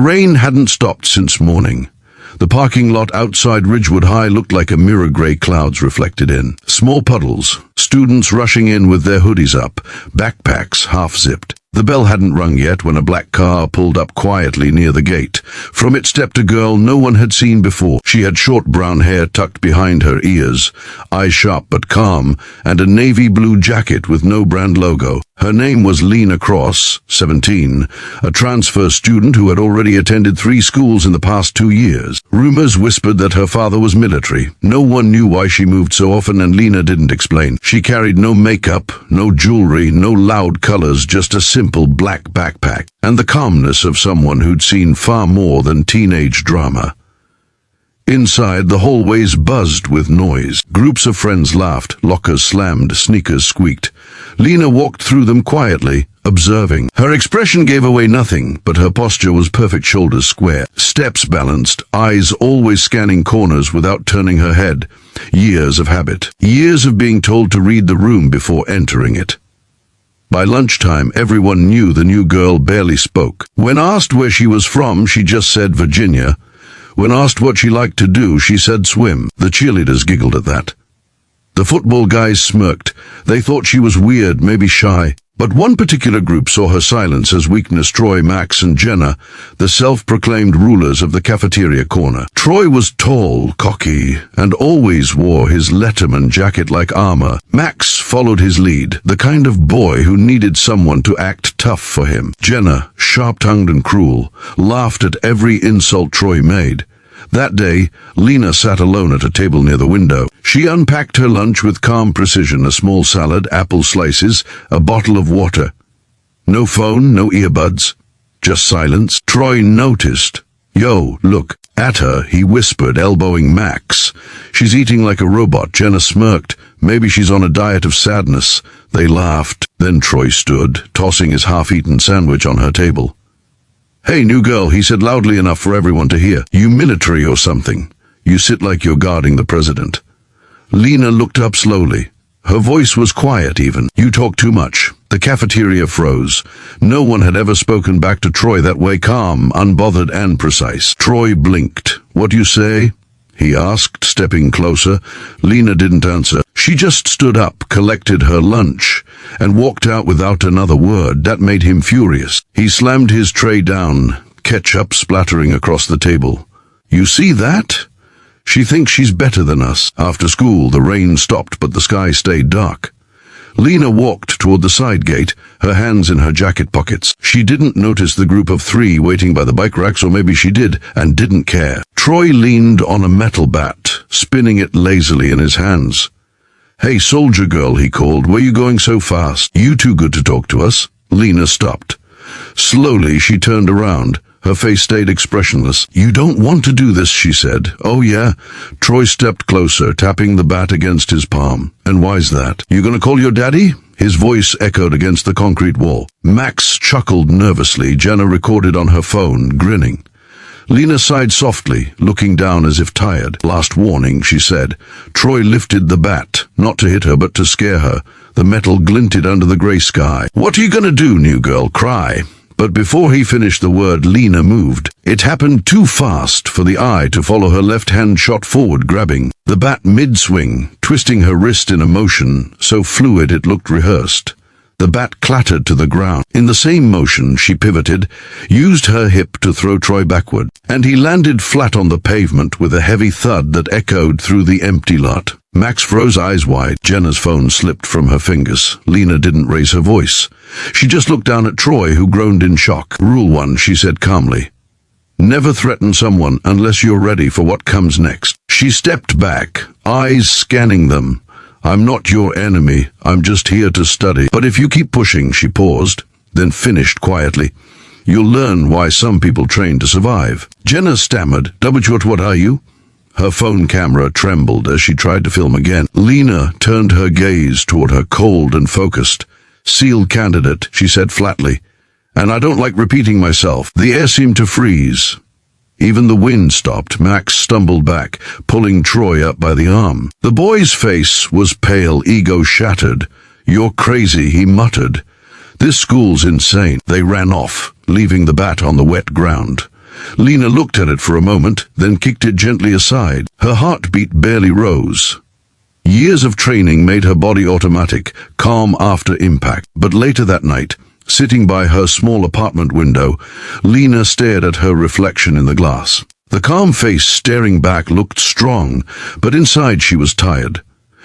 rain hadn't stopped since morning. The parking lot outside Ridgewood High looked like a mirror grey clouds reflected in. Small puddles, students rushing in with their hoodies up, backpacks half-zipped. The bell hadn't rung yet when a black car pulled up quietly near the gate. From it stepped a girl no one had seen before. She had short brown hair tucked behind her ears, eyes sharp but calm, and a navy blue jacket with no brand logo. Her name was Lena Cross, 17, a transfer student who had already attended 3 schools in the past 2 years. Rumors whispered that her father was military. No one knew why she moved so often, and Lena didn't explain. She carried no makeup, no jewelry, no loud colors, just a simple black backpack, and the calmness of someone who'd seen far more than teenage drama. Inside, the hallways buzzed with noise. Groups of friends laughed, lockers slammed, sneakers squeaked. Lena walked through them quietly, observing. Her expression gave away nothing, but her posture was perfect, shoulders square, steps balanced, eyes always scanning corners without turning her head. Years of habit. Years of being told to read the room before entering it. By lunchtime, everyone knew the new girl barely spoke. When asked where she was from, she just said Virginia. When asked what she liked to do, she said swim. The cheerleaders giggled at that. The football guys smirked. They thought she was weird, maybe shy. But one particular group saw her silence as weakness. Troy, Max, and Jenna, the self-proclaimed rulers of the cafeteria corner. Troy was tall, cocky, and always wore his Letterman jacket like armor. Max followed his lead, the kind of boy who needed someone to act tough for him. Jenna, sharp-tongued and cruel, laughed at every insult Troy made. That day, Lena sat alone at a table near the window. She unpacked her lunch with calm precision, a small salad, apple slices, a bottle of water. No phone, no earbuds, just silence. Troy noticed. "Yo, look." At her, he whispered, elbowing Max. "She's eating like a robot." Jenna smirked. "Maybe she's on a diet of sadness." They laughed. Then Troy stood, tossing his half-eaten sandwich on her table. "Hey, new girl," he said loudly enough for everyone to hear. "You military or something? You sit like you're guarding the president." Lena looked up slowly. Her voice was quiet even. "You talk too much." The cafeteria froze. No one had ever spoken back to Troy that way, calm, unbothered, and precise. Troy blinked. "What do you say?" he asked, stepping closer. Lena didn't answer. She just stood up, collected her lunch, and walked out without another word. That made him furious. He slammed his tray down, ketchup splattering across the table. "You see that? She thinks she's better than us." After school, the rain stopped, but the sky stayed dark. Lena walked toward the side gate, her hands in her jacket pockets. She didn't notice the group of 3 waiting by the bike racks, or maybe she did, and didn't care. Troy leaned on a metal bat, spinning it lazily in his hands. "Hey, soldier girl," he called, "where you going so fast? You too good to talk to us?" Lena stopped. Slowly, she turned around. Her face stayed expressionless. "You don't want to do this," she said. "Oh, yeah?" Troy stepped closer, tapping the bat against his palm. "And why's that? You gonna call your daddy?" His voice echoed against the concrete wall. Max chuckled nervously. Jenna recorded on her phone, grinning. Lena sighed softly, looking down as if tired. "Last warning," she said. Troy lifted the bat, not to hit her but to scare her. The metal glinted under the grey sky. "What are you gonna do, new girl? Cry?" But before he finished the word, Lena moved. It happened too fast for the eye to follow. Her left hand shot forward, grabbing the bat mid-swing, twisting her wrist in a motion so fluid it looked rehearsed. The bat clattered to the ground. In the same motion, she pivoted, used her hip to throw Troy backward, and he landed flat on the pavement with a heavy thud that echoed through the empty lot. Max froze, eyes wide. Jenna's phone slipped from her fingers. Lena didn't raise her voice. She just looked down at Troy, who groaned in shock. "Rule 1, she said calmly. Never threaten someone unless you're ready for what comes next." She stepped back, eyes scanning them. "I'm not your enemy. I'm just here to study. But if you keep pushing," she paused, then finished quietly, "you'll learn why some people train to survive." Jenna stammered, "What are you?" Her phone camera trembled as she tried to film again. Lena turned her gaze toward her, cold and focused. "SEAL candidate," she said flatly. "And I don't like repeating myself." The air seemed to freeze. Even the wind stopped. Max stumbled back, pulling Troy up by the arm. The boy's face was pale, ego shattered. "You're crazy," he muttered. "This school's insane." They ran off, leaving the bat on the wet ground. Lena looked at it for a moment, then kicked it gently aside. Her heartbeat barely rose. Years of training made her body automatic, calm after impact. But later that night, sitting by her small apartment window, Lena stared at her reflection in the glass. The calm face staring back looked strong, but inside she was tired.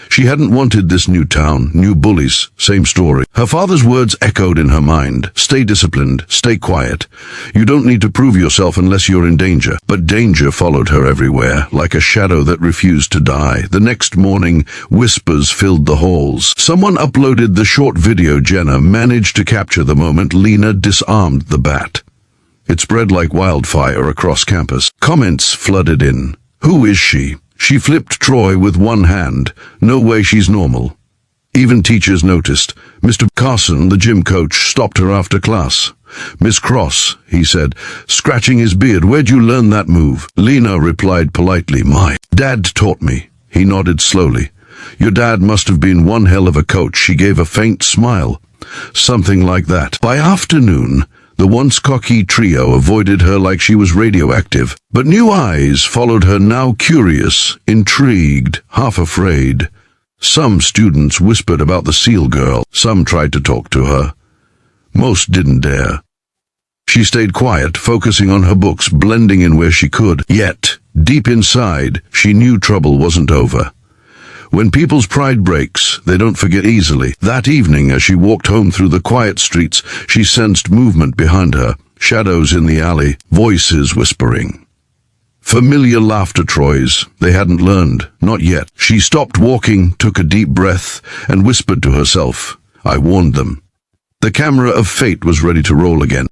She hadn't wanted this new town, new bullies, same story. Her father's words echoed in her mind. Stay disciplined, stay quiet. You don't need to prove yourself unless you're in danger. But danger followed her everywhere, like a shadow that refused to die. The next morning, whispers filled the halls. Someone uploaded the short video. Jenna managed to capture the moment Lena disarmed the bat. It spread like wildfire across campus. Comments flooded in. Who is she? She flipped Troy with one hand. No way she's normal. Even teachers noticed. Mr. Carson, the gym coach, stopped her after class. Miss Cross, he said, scratching his beard, where'd you learn that move? Lena replied politely, my dad taught me. He nodded slowly. Your dad must have been one hell of a coach. She gave a faint smile. Something like that. By afternoon, the once cocky trio avoided her like she was radioactive, but new eyes followed her, now curious, intrigued, half afraid. Some students whispered about the SEAL girl. Some tried to talk to her. Most didn't dare. She stayed quiet, focusing on her books, blending in where she could. Yet, deep inside, she knew trouble wasn't over. When people's pride breaks, they don't forget easily. That evening, as she walked home through the quiet streets, she sensed movement behind her, shadows in the alley, voices whispering. Familiar laughter Troy's. They hadn't learned, not yet. She stopped walking, took a deep breath, and whispered to herself, I warned them. The camera of fate was ready to roll again.